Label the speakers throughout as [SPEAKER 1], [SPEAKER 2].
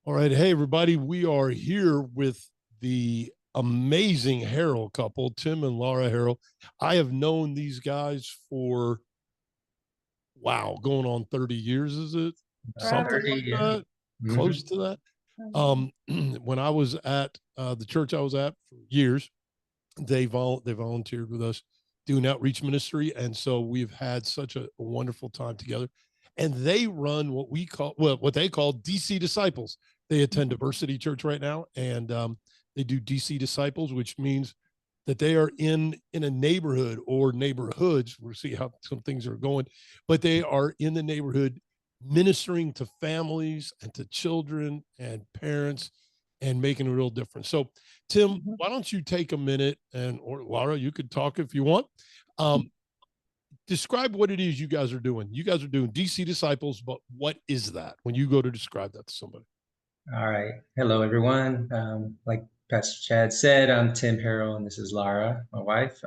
[SPEAKER 1] All right. Hey, everybody. We are here with the amazing Harrell couple, Tim and Laura Harrell. I have known these guys for, wow, going on 30 years, is it?
[SPEAKER 2] About
[SPEAKER 1] Something
[SPEAKER 2] 30,
[SPEAKER 1] like
[SPEAKER 2] yeah.
[SPEAKER 1] that,
[SPEAKER 2] Hmm.
[SPEAKER 1] close to that. When I was at the church I was at for years, they volunteered with us doing outreach ministry. And so we've had such a wonderful time together. And they run what they call DC Disciples. They attend Diversity Church right now, and they do DC Disciples, which means that they are in a neighborhood or neighborhoods. We'll see how some things are going, but they are in the neighborhood ministering to families and to children and parents and making a real difference. So, Tim, why don't you take a minute, and or Laura, you could talk if you want. Um, Describe what it is you guys are doing. You guys are doing DC Disciples, but what is that when you go to describe that to somebody?
[SPEAKER 2] All right. Hello, everyone. Like Pastor Chad said, I'm Tim Harrell, and this is Lara, my wife.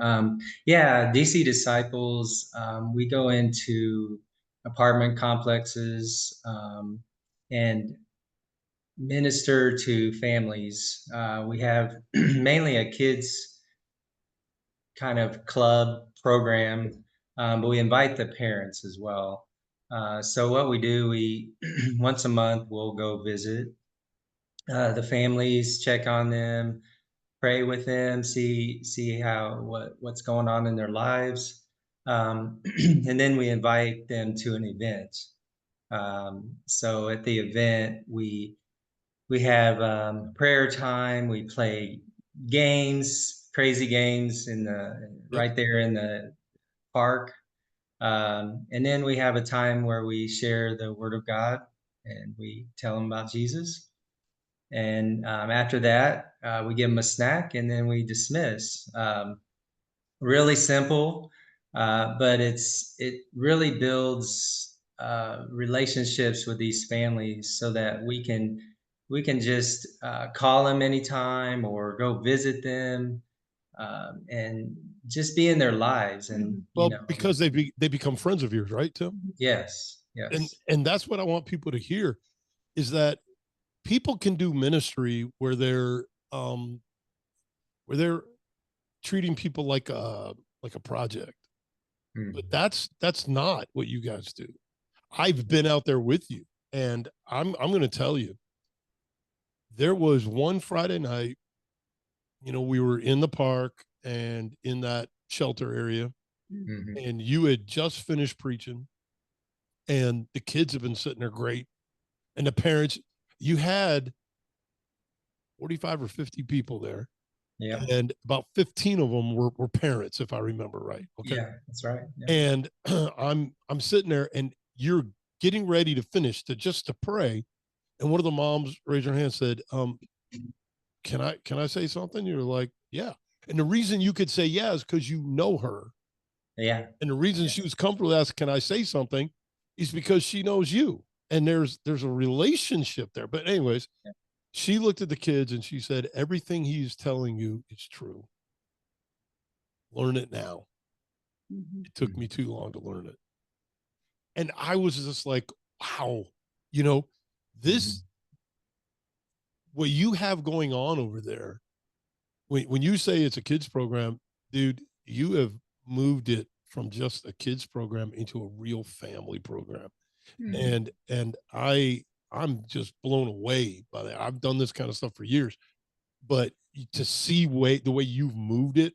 [SPEAKER 2] Yeah, DC Disciples, we go into apartment complexes and minister to families. We have mainly a kids kind of club program, but we invite the parents as well. So what we do, we once a month we'll go visit the families, check on them, pray with them, see how what's going on in their lives, and then we invite them to an event. So at the event, we have prayer time. We play games, crazy games in the
[SPEAKER 1] Yep.
[SPEAKER 2] right there in the park. And then we have a time where we share the word of God and we tell them about Jesus. And after that, we give them a snack and then we dismiss. Really simple, but it really builds relationships with these families so that we can just call them anytime or go visit them, and just be in their lives. And
[SPEAKER 1] Well, because they become friends of yours, right, Tim?
[SPEAKER 2] yes,
[SPEAKER 1] And
[SPEAKER 2] yes.
[SPEAKER 1] and that's what I want people to hear is that people can do ministry um where they're treating people like a project, but
[SPEAKER 2] Mm.
[SPEAKER 1] that's not what you guys do. I've been out there with you, and I'm going to tell you, there was one Friday night. We were in the park and in that shelter area,
[SPEAKER 2] Mhm.
[SPEAKER 1] and you had just finished preaching, and the kids have been sitting there great, and the parents. You had 45 or 50 people there,
[SPEAKER 2] Yeah,
[SPEAKER 1] and about 15 of them were parents, if I remember right. Okay,
[SPEAKER 2] yeah, that's right. Yeah.
[SPEAKER 1] and I'm sitting there, and you're getting ready to finish to pray, and one of the moms raised her hand and said, can I say something? You're like, yeah. And the reason you could say yeah is because you know her.
[SPEAKER 2] Yeah.
[SPEAKER 1] And the reason
[SPEAKER 2] Yeah.
[SPEAKER 1] she was comfortable asking, can I say something, is because she knows you. And there's a relationship there. But anyways,
[SPEAKER 2] Yeah.
[SPEAKER 1] she looked at the kids and she said, everything he's telling you is true. Learn it now. It took me
[SPEAKER 2] Mhm.
[SPEAKER 1] too long to learn it. And I was just like, wow, you know, this,
[SPEAKER 2] Mhm.
[SPEAKER 1] what you have going on over there, when you say it's a kids program, dude, you have moved it from just a kids program into a real family program.
[SPEAKER 2] Mhm.
[SPEAKER 1] And I'm just blown away by that. I've done this kind of stuff for years, but to see the way you've moved it,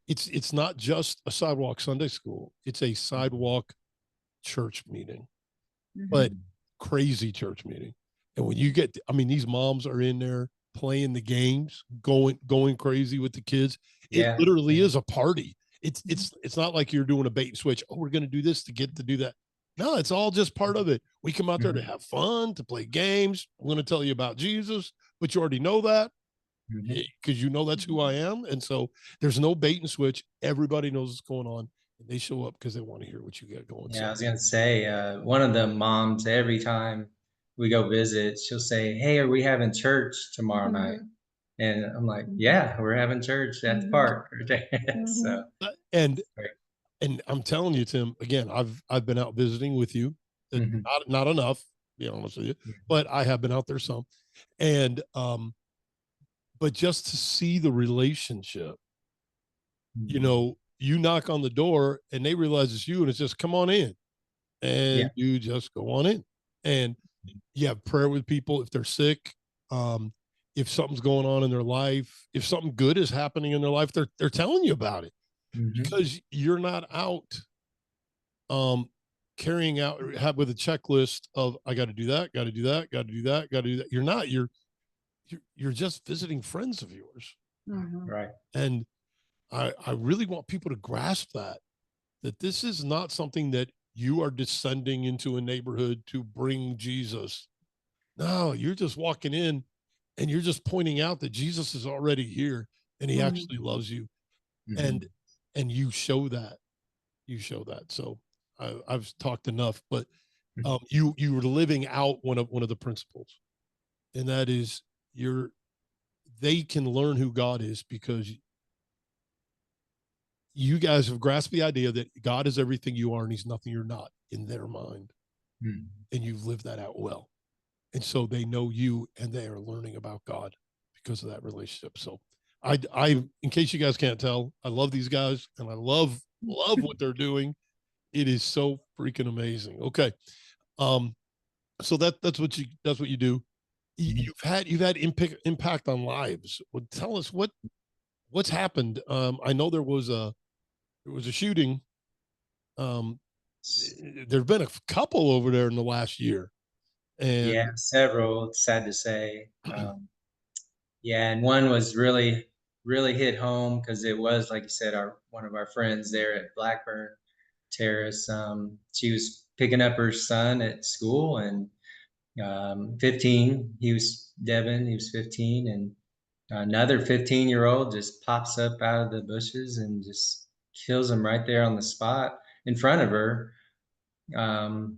[SPEAKER 1] it's not just a sidewalk Sunday school. It's a sidewalk church meeting, but
[SPEAKER 2] Mhm.
[SPEAKER 1] crazy church meeting. And when you get, I mean, these moms are in there playing the games, going crazy with the kids. It
[SPEAKER 2] Yeah.
[SPEAKER 1] literally
[SPEAKER 2] Yeah.
[SPEAKER 1] is a party. It's not like you're doing a bait and switch. Oh, we're going to do this to get to do that. No, it's all just part of it. We come out there to
[SPEAKER 2] Mhm.
[SPEAKER 1] have fun, to play games. I'm going to tell you about Jesus, but you already know that
[SPEAKER 2] Mhm.
[SPEAKER 1] because you know that's who I am. And so there's no bait and switch. Everybody knows what's going on, and they show up because they want to hear what you got going.
[SPEAKER 2] Yeah, I
[SPEAKER 1] So
[SPEAKER 2] was gonna say, one of the moms, every time we go visit, she'll say, "Hey, are we having church tomorrow night?" And I'm like, "Yeah, we're having church at the park right there." So
[SPEAKER 1] and
[SPEAKER 2] great.
[SPEAKER 1] and I'm telling you, Tim, again, I've been out visiting with you,
[SPEAKER 2] Mhm.
[SPEAKER 1] not enough, to be honest with you, but I have been out there some. And but just to see the relationship,
[SPEAKER 2] Mhm.
[SPEAKER 1] you knock on the door and they realize it's you, and it's just come on in,
[SPEAKER 2] Yeah.
[SPEAKER 1] and you just go on in, and you have prayer with people if they're sick. Um, if something's going on in their life, if something good is happening in their life, they're telling you about it
[SPEAKER 2] Mhm.
[SPEAKER 1] because you're not out um carrying out have with a checklist of I got to do that, got to do that, got to do that, got to do that. You're not. You're just visiting friends of yours,
[SPEAKER 3] Mhm.
[SPEAKER 2] Right.
[SPEAKER 1] and I really want people to grasp that this is not something that you are descending into a neighborhood to bring Jesus. No, you're just walking in and you're just pointing out that Jesus is already here and he
[SPEAKER 3] Mhm.
[SPEAKER 1] actually loves you. And
[SPEAKER 2] Mhm.
[SPEAKER 1] and you show that. You show that. So I've talked enough, but you were living out one of the principles, and that is you're they can learn who God is because you guys have grasped the idea that God is everything you are and he's nothing you're not in their mind.
[SPEAKER 2] Mhm.
[SPEAKER 1] And you've lived that out well. And so they know you and they are learning about God because of that relationship. So in case you guys can't tell, I love these guys and I love what they're doing. It is so freaking amazing. Okay. Um, so that's what you do.
[SPEAKER 2] Mhm.
[SPEAKER 1] You've had impact on lives. Well, tell us what's happened. I know there was a shooting. Um, there've been a couple over there in the last year,
[SPEAKER 2] Yeah,
[SPEAKER 1] and
[SPEAKER 2] several, it's sad to say. Yeah, and one was really, really hit home because it was, like you said, our one of our friends there at Blackburn Terrace. She was picking up her son at school, and 15. He was Devin. He was 15, and another 15-year-old just pops up out of the bushes and just kills him right there on the spot in front of her. Um,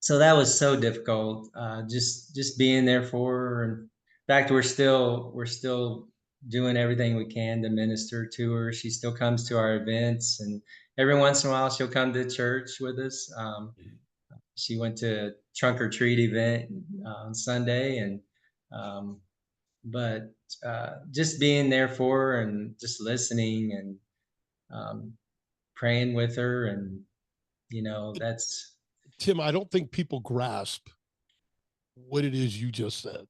[SPEAKER 2] so that was so difficult. Just being there for her. And in fact, we're still doing everything we can to minister to her. She still comes to our events, and every once in a while she'll come to church with us. She went to a trunk or treat event on Sunday, and um, but just being there for her and just listening and um, praying with her, and that's.
[SPEAKER 1] Tim, I don't think people grasp what it is you just said.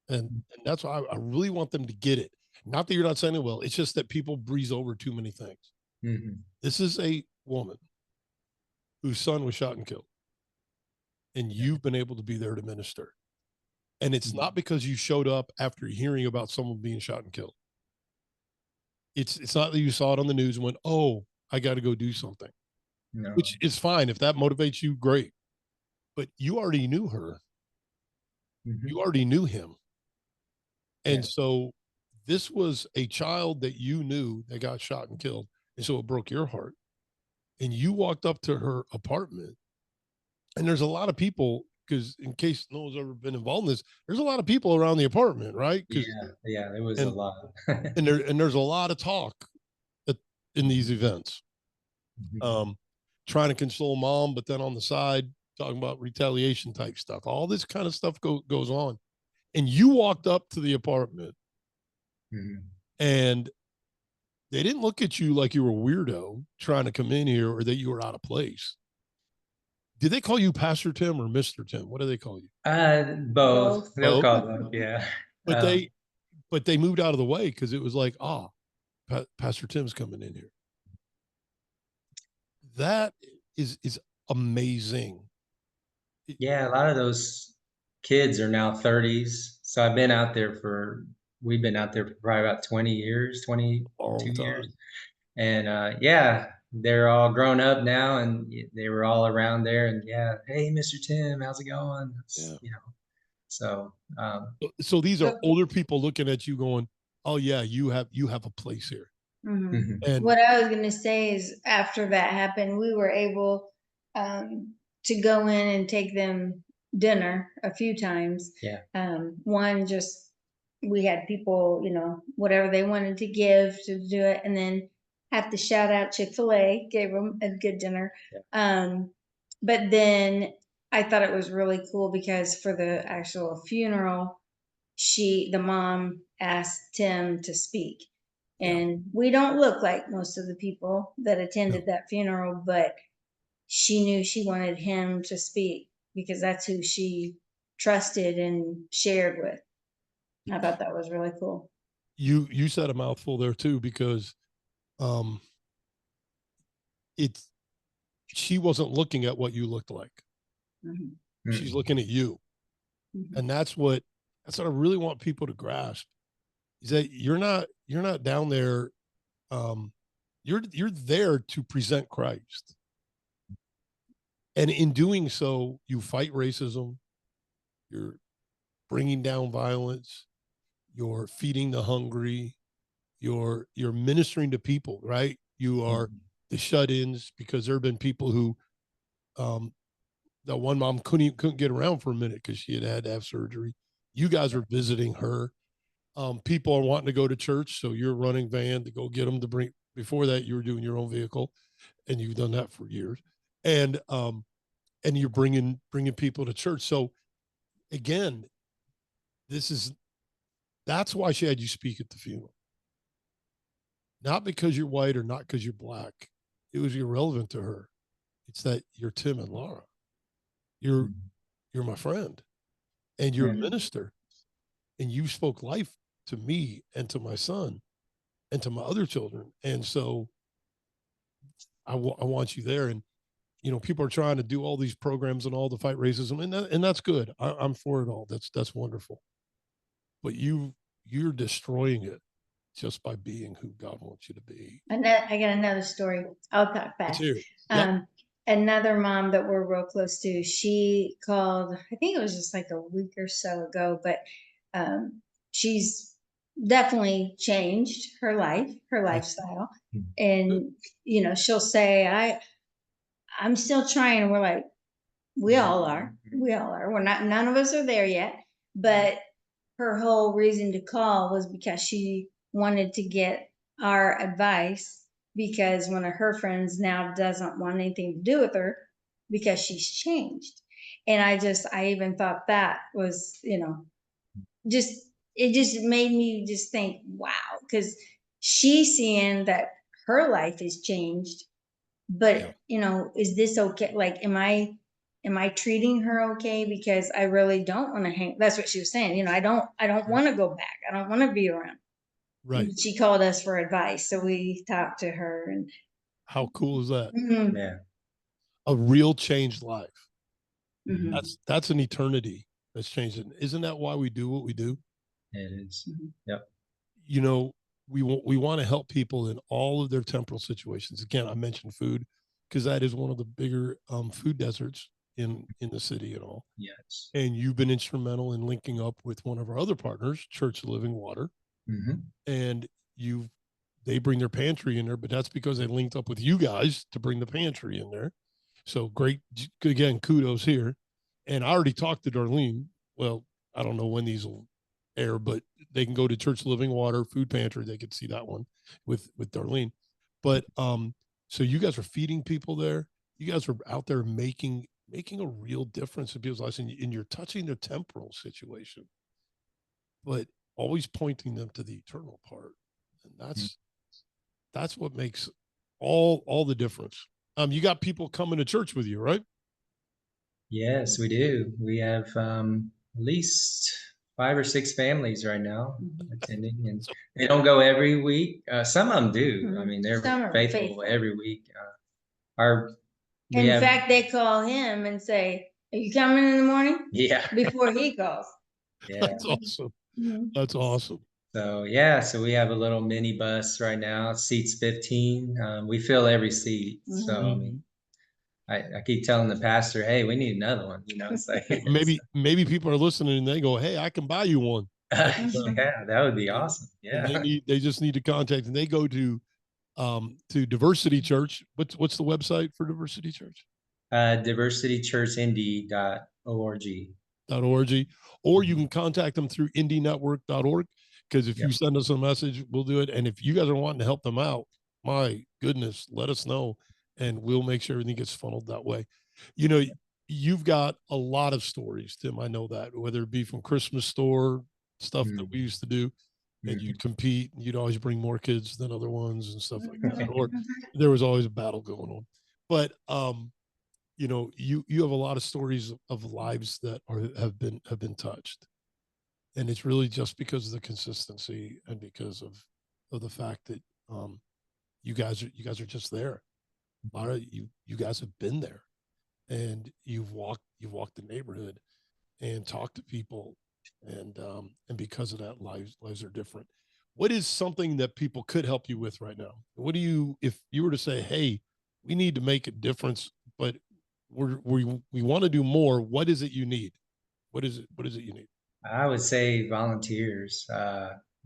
[SPEAKER 1] And that's why I really want them to get it. Not that you're not saying it well, it's just that people breeze over too many things.
[SPEAKER 2] Mhm.
[SPEAKER 1] This is a woman whose son was shot and killed, and you've been able to be there to minister. And it's not because you showed up after hearing about someone being shot and killed. It's not that you saw it on the news and went, "Oh, I got to go do something,"
[SPEAKER 2] No.
[SPEAKER 1] which is fine if that motivates you. Great, but you already knew her, you
[SPEAKER 2] Mhm.
[SPEAKER 1] already knew him, and
[SPEAKER 2] Yeah.
[SPEAKER 1] so this was a child that you knew that got shot and killed, and so it broke your heart. And you walked up to her apartment, and there's a lot of people because in case no one's ever been involved in this, there's a lot of people around the apartment, right? Because
[SPEAKER 2] Yeah, yeah, there was a
[SPEAKER 1] and
[SPEAKER 2] lot.
[SPEAKER 1] there's a lot of talk at, in these events,
[SPEAKER 2] Mhm.
[SPEAKER 1] um, trying to console mom, but then on the side talking about retaliation type stuff. All this kind of stuff goes on, and you walked up to the apartment,
[SPEAKER 2] Mhm.
[SPEAKER 1] and they didn't look at you like you were a weirdo trying to come in here or that you were out of place. Did they call you Pastor Tim or Mister Tim? What do they call you?
[SPEAKER 2] Both.
[SPEAKER 3] Both.
[SPEAKER 2] They'll
[SPEAKER 1] Both.
[SPEAKER 2] call them, yeah.
[SPEAKER 1] But they moved out of the way because it was like, Pastor Tim's coming in here. That is amazing.
[SPEAKER 2] Yeah, a lot of those kids are now 30s. So we've been out there for probably about 20 years,
[SPEAKER 1] All
[SPEAKER 2] 22
[SPEAKER 1] the
[SPEAKER 2] years.
[SPEAKER 1] time.
[SPEAKER 2] And yeah, they're all grown up now, and they were all around there. And yeah, hey, Mr. Tim, how's it going?
[SPEAKER 1] Yeah.
[SPEAKER 2] So
[SPEAKER 1] So these are
[SPEAKER 3] So,
[SPEAKER 1] older people looking at you going, "Oh yeah, you have a place here."
[SPEAKER 3] mhm.
[SPEAKER 2] mhm.
[SPEAKER 1] And
[SPEAKER 3] What I was going to say is after that happened, we were able to go in and take them dinner a few times.
[SPEAKER 2] Yeah.
[SPEAKER 3] One, just we had people, whatever they wanted to give to do it, and then have to shout out Chick-fil-A, gave them a good dinner.
[SPEAKER 2] Yeah.
[SPEAKER 3] But then I thought it was really cool because for the actual funeral, the mom asked Tim to speak.
[SPEAKER 1] Yeah.
[SPEAKER 3] And we don't look like most of the people that
[SPEAKER 1] No.
[SPEAKER 3] attended that funeral, but she knew she wanted him to speak because that's who she trusted and shared with. I thought that was really cool.
[SPEAKER 1] You said a mouthful there too, because it's she wasn't looking at what you looked like.
[SPEAKER 3] Mhm.
[SPEAKER 1] She's looking at you.
[SPEAKER 3] Mhm.
[SPEAKER 1] And that's what I really want people to grasp, is that you're not down there. You're there to present Christ. And in doing so, you fight racism, you're bringing down violence, you're feeding the hungry, you're ministering to people, right? You are the shut-ins, because there have been people who that one mom couldn't get around for a minute because she had to have surgery. You guys are visiting her. People are wanting to go to church, so you're running van to go get them to bring. Before that, you were doing your own vehicle, and you've done that for years. And you're bringing people to church. So again, that's why she had you speak at the funeral, not because you're white or not because you're black. It was irrelevant to her. It's that you're Tim and Laura. You're my friend, and you're a minister, and you spoke life to me and to my son and to my other children. And so I want you there. And people are trying to do all these programs and all to fight racism, and that's good. I'm for it all. That's wonderful. But you're destroying it just by being who God wants you to be.
[SPEAKER 3] And I got another story. I'll talk
[SPEAKER 1] Let's
[SPEAKER 3] fast.
[SPEAKER 1] hear it. Yep.
[SPEAKER 3] Another mom that we're real close to, she called, I think it was just like a week or so ago, but she's definitely changed her life, her lifestyle. And, she'll say, I'm still trying. And we're like, we all are. We're not, none of us are there yet. But her whole reason to call was because she wanted to get our advice, because one of her friends now doesn't want anything to do with her because she's changed. And I even thought that was, just, it just made me just think, wow, because she's seeing that her life has changed. But, is this okay? Like, am I treating her okay? Because I really don't want to hang. That's what she was saying. I don't want to go back. I don't want to be around.
[SPEAKER 1] Right.
[SPEAKER 3] And she called us for advice. So we talked to her, and
[SPEAKER 1] How cool is that?
[SPEAKER 2] Yeah.
[SPEAKER 1] A real changed life.
[SPEAKER 3] Mhm.
[SPEAKER 1] That's an eternity that's changing. Isn't that why we do what we do?
[SPEAKER 2] It is. Yep.
[SPEAKER 1] We want to help people in all of their temporal situations. Again, I mentioned food because that is one of the bigger food deserts in the city and all.
[SPEAKER 2] Yes.
[SPEAKER 1] And you've been instrumental in linking up with one of our other partners, Church of Living Water, and they bring their pantry in there, but that's because they linked up with you guys to bring the pantry in there. So great. Again, kudos here. And I already talked to Darlene. Well, I don't know when these will air, but they can go to Church Living Water Food Pantry. They could see that one with Darlene. But so you guys are feeding people there. You guys are out there making a real difference in people's lives, and you're touching their temporal situation, but always pointing them to the eternal part. And that's what makes all the difference. You got people coming to church with you, right?
[SPEAKER 2] Yes, we do. We have at least 5 or 6 families right now attending, and they don't go every week. Some of them do. I mean, they're faithful every week.
[SPEAKER 3] In fact, they call him and say, "Are you coming in the morning?"
[SPEAKER 2] Yeah.
[SPEAKER 3] Before he calls.
[SPEAKER 2] Yeah.
[SPEAKER 1] That's awesome. That's awesome.
[SPEAKER 2] So so we have a little mini bus right now. It seats 15. We fill every seat. So I mean, I keep telling the pastor, "Hey, we need another one." It's like
[SPEAKER 1] maybe people are listening and they go, "Hey, I can buy you one."
[SPEAKER 2] yeah, that would be awesome.
[SPEAKER 1] And
[SPEAKER 2] Yeah.
[SPEAKER 1] they just need to contact, and they go to Diversity Church. What's the website for Diversity Church?
[SPEAKER 2] diversitychurchindy.org.
[SPEAKER 1] .org, or you can contact them through indienetwork.org, because if you send us a message, we'll do it. And if you guys are wanting to help them out, my goodness, let us know, and we'll make sure everything gets funneled that way. You you've got a lot of stories, Tim. I know that, whether it be from Christmas store stuff that we used to do, and
[SPEAKER 2] Mhm.
[SPEAKER 1] you'd compete, and you'd always bring more kids than other ones and stuff like that, or
[SPEAKER 3] Mhm.
[SPEAKER 1] there was always a battle going on. But you know, you have a lot of stories of lives that have been touched, and it's really just because of the consistency and because of the fact that you guys are just there. A lot of you guys have been there, and you've walked the neighborhood and talked to people, and because of that, lives are different. What is something that people could help you with right now? What do you, if you were to say, hey, we need to make a difference, but we want to do more, what is it you need? What is it you need?
[SPEAKER 2] I would say volunteers.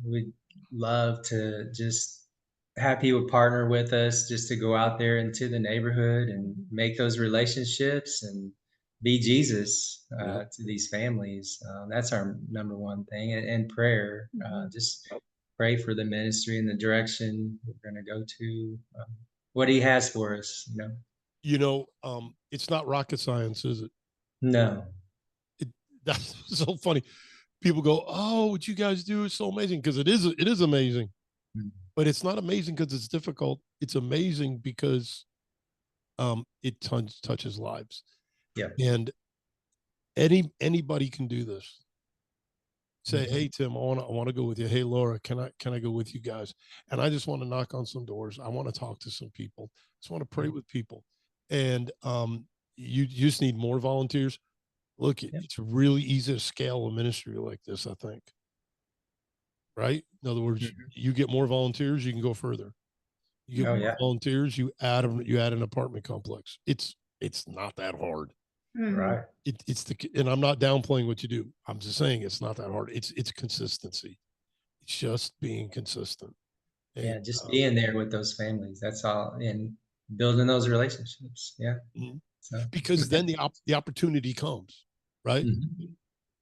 [SPEAKER 2] We'd love to just have people partner with us just to go out there into the neighborhood and make those relationships and be Jesus
[SPEAKER 1] Yep.
[SPEAKER 2] to these families. That's our number one thing. And prayer. Just pray for the ministry and the direction we're going to go to, what He has for us.
[SPEAKER 1] It's not rocket science, is it?
[SPEAKER 2] No.
[SPEAKER 1] it that's so funny. People go, oh, what you guys do is so amazing, because it is amazing.
[SPEAKER 2] Mm.
[SPEAKER 1] But it's not amazing because it's difficult. It's amazing because it touches lives,
[SPEAKER 2] Yeah.
[SPEAKER 1] and anybody can do this. Say,
[SPEAKER 2] Mhm.
[SPEAKER 1] hey Tim, I want to go with you. Hey Laura, can I go with you guys? And I just want to knock on some doors. I want to talk to some people. Just want to pray
[SPEAKER 2] Yeah.
[SPEAKER 1] with people, and you just need more volunteers. Look,
[SPEAKER 2] Yeah.
[SPEAKER 1] it's really easy to scale a ministry like this, I think. Right? In other words,
[SPEAKER 2] Mhm.
[SPEAKER 1] you get more volunteers, you can go further. You get
[SPEAKER 2] Oh
[SPEAKER 1] more
[SPEAKER 2] yeah.
[SPEAKER 1] volunteers, you add an apartment complex. It's not that hard.
[SPEAKER 3] Mhm.
[SPEAKER 2] Right.
[SPEAKER 1] And I'm not downplaying what you do. I'm just saying it's not that hard. It's consistency. It's just being consistent. And
[SPEAKER 2] Yeah, just being there with those families. That's all, and building those relationships. Yeah.
[SPEAKER 1] mhm.
[SPEAKER 2] So.
[SPEAKER 1] Because then the opportunity comes, right?
[SPEAKER 2] Mhm.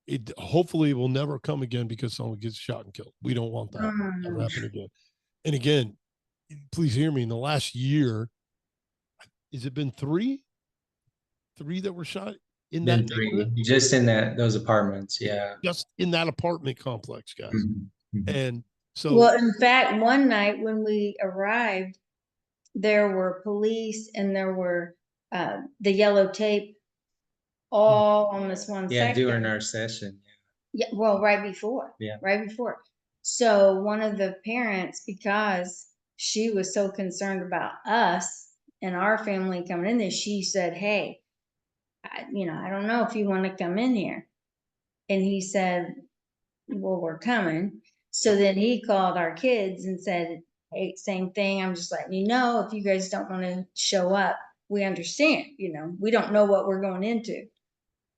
[SPEAKER 1] It hopefully will never come again because someone gets shot and killed. We don't want that ever
[SPEAKER 3] Mm.
[SPEAKER 1] happen again. And again, please hear me. In the last year, has it been three that were shot in that
[SPEAKER 2] Been
[SPEAKER 1] neighborhood,
[SPEAKER 2] 3 just in those apartments. Yeah.
[SPEAKER 1] just in that apartment complex, guys.
[SPEAKER 2] Mhm. Mhm.
[SPEAKER 1] And so,
[SPEAKER 3] Well, in fact, one night when we arrived, there were police and there were the yellow tape
[SPEAKER 1] mm,
[SPEAKER 3] all on this one
[SPEAKER 2] Yeah,
[SPEAKER 3] section.
[SPEAKER 2] during our session.
[SPEAKER 3] Yeah, well,
[SPEAKER 2] Yeah.
[SPEAKER 3] right before. So one of the parents, because she was so concerned about us and our family coming in there, she said, "Hey, I don't know if you want to come in here." And he said, "Well, we're coming." So
[SPEAKER 1] yep,
[SPEAKER 3] then he called our kids and said, "Hey, same thing. I'm just letting you know if you guys don't want to show up, we understand. We don't know what we're going into."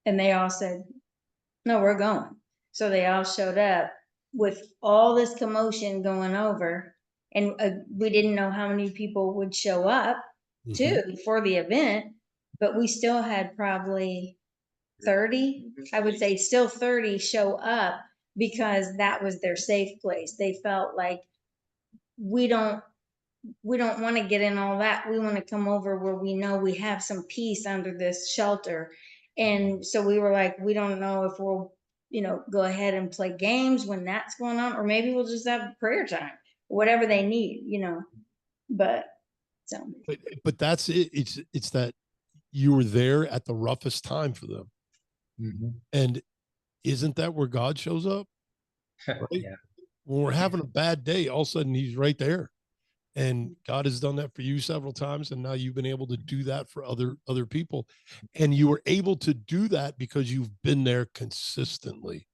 [SPEAKER 3] And they all said, "No, we're going." So they all showed up with all this commotion going over, and we didn't know how many people would show up
[SPEAKER 1] mhm,
[SPEAKER 3] too for the event, but we still had probably 30, I would say still 30 show up because that was their safe place. They felt like we don't we don't want to get in all that. We want to come over where we know we have some peace under this shelter. And so we were like, we don't know if we'll, go ahead and play games when that's going on, or maybe we'll just have prayer time, whatever they need. But so,
[SPEAKER 1] but that's it. It's that you were there at the roughest time for them,
[SPEAKER 2] Mhm.
[SPEAKER 1] and isn't that where God shows up? Right?
[SPEAKER 2] Yeah.
[SPEAKER 1] When we're having a bad day, all of a sudden He's right there. And God has done that for you several times, and now you've been able to do that for other people, and you were able to do that because you've been there consistently.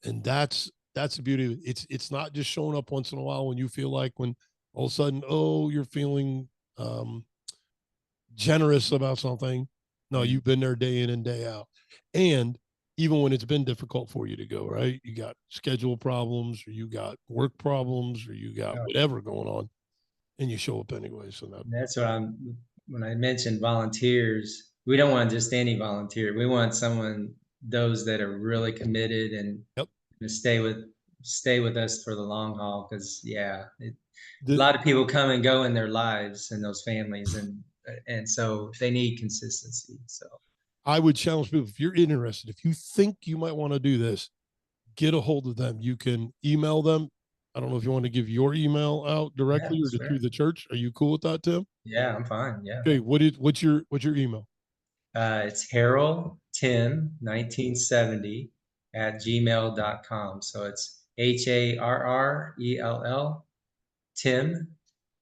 [SPEAKER 1] And that's the beauty of it. It's not just showing up once in a while when you feel like, when all of a sudden, oh, you're feeling um generous about something. No,
[SPEAKER 2] Mhm.
[SPEAKER 1] you've been there day in and day out. And even when it's been difficult for you to go, right? You got schedule problems, or you got work problems, or you got
[SPEAKER 2] Oh,
[SPEAKER 1] whatever going on, and you show up anyway. So that,
[SPEAKER 2] that's what when I mentioned volunteers, we don't want just any volunteer. We want those that are really committed and
[SPEAKER 1] yep.
[SPEAKER 2] to stay with us for the long haul. Because yeah, a
[SPEAKER 1] The
[SPEAKER 2] lot of people come and go in their lives and those families, and so they need consistency. So
[SPEAKER 1] I would challenge people, if you're interested, if you think you might want to do this, get a hold of them. You can email them. I don't know if you want to give your email out directly or
[SPEAKER 2] sure.
[SPEAKER 1] through the church. Are you cool with that, Tim?
[SPEAKER 2] Yeah, I'm fine. Yeah.
[SPEAKER 1] Okay. What's your email?
[SPEAKER 2] It's Harrell Tim 1970 at gmail.com. So it's HARRELL Tim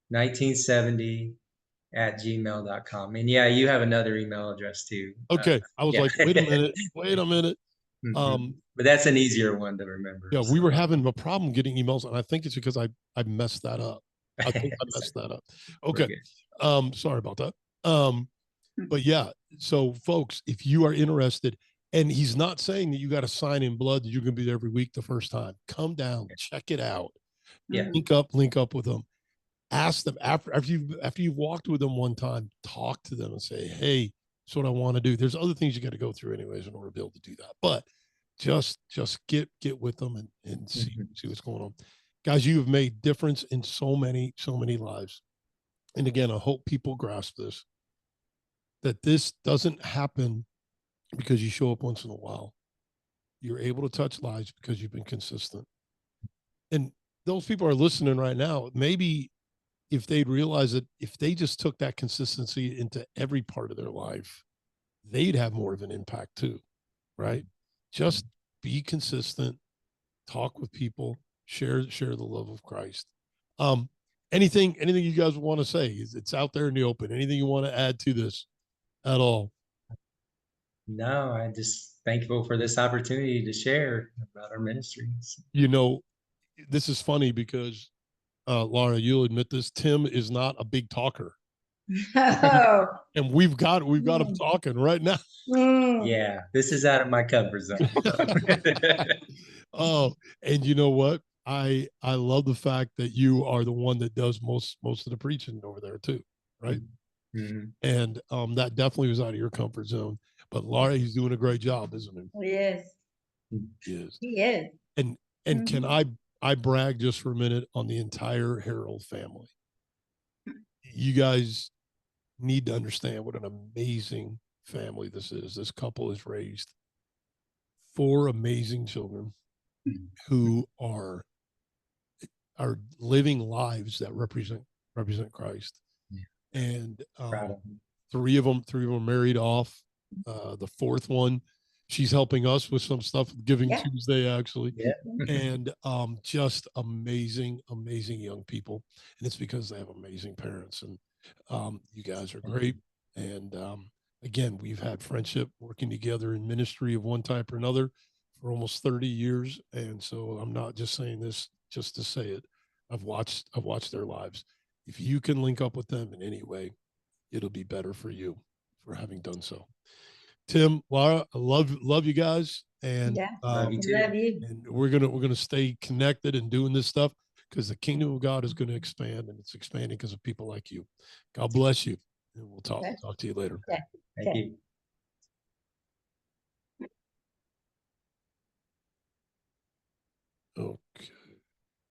[SPEAKER 2] 1970 at gmail.com. And yeah, you have another email address too.
[SPEAKER 1] Okay. I was
[SPEAKER 2] Yeah.
[SPEAKER 1] like, wait a minute. Wait a minute.
[SPEAKER 2] But that's an easier one to remember.
[SPEAKER 1] Yeah, we
[SPEAKER 2] So.
[SPEAKER 1] were having a problem getting emails, and I think it's because I messed that up. I think I messed that up. Okay. Sorry about that. But yeah, so folks, if you are interested, and he's not saying that you got to sign in blood that you're going to be there every week the first time. Come down, check it out.
[SPEAKER 2] Yeah.
[SPEAKER 1] Link up with them. Ask them after you've walked with them one time, talk to them and say, hey, that's what I want to do. There's other things you got to go through anyways in order to be able to do that. But just get with them and see what's going on. Guys, you have made difference in so many lives. And again, I hope people grasp this, that this doesn't happen because you show up once in a while. You're able to touch lives because you've been consistent. And those people are listening right now. Maybe if they'd realize that if they just took that consistency into every part of their life, they'd have more of an impact too, right? Just be consistent, talk with people, share the love of Christ. Anything you guys want to say? It's out there in the open. Anything you want to add to this at all?
[SPEAKER 2] No, I just thankful for this opportunity to share about our ministries.
[SPEAKER 1] You know, this is funny because Laura, you'll admit this. Tim is not a big talker.
[SPEAKER 3] Oh.
[SPEAKER 1] And we've got him talking right now.
[SPEAKER 2] Yeah, this is out of my comfort zone.
[SPEAKER 1] Oh, and you know what? I love the fact that you are the one that does most of the preaching over there too, right?
[SPEAKER 2] Mm-hmm.
[SPEAKER 1] And that definitely was out of your comfort zone. But Laura, he's doing a great job, isn't he?
[SPEAKER 3] Yes.
[SPEAKER 1] He is.
[SPEAKER 3] He is.
[SPEAKER 1] And can I brag just for a minute on the entire Harrell family? You guys need to understand what an amazing family this is. This couple has raised 4 amazing children who are living lives that represent Christ. Yeah. And 3 of them married off. The 4th one, she's helping us with some stuff, Giving Tuesday, actually. Yeah. And just amazing young people. And it's because they have amazing parents. And you guys are great. And again, we've had friendship working together in ministry of one type or another for almost 30 years. And so I'm not just saying this just to say it. I've watched their lives. If you can link up with them in any way, it'll be better for you for having done so. Tim, Laura, I love you guys. And
[SPEAKER 2] love you too.
[SPEAKER 3] Love you.
[SPEAKER 1] And we're gonna stay connected and doing this stuff because the kingdom of God is going to expand, and it's expanding because of people like you. God bless you. And we'll talk to you later.
[SPEAKER 2] Thank you.
[SPEAKER 1] Okay.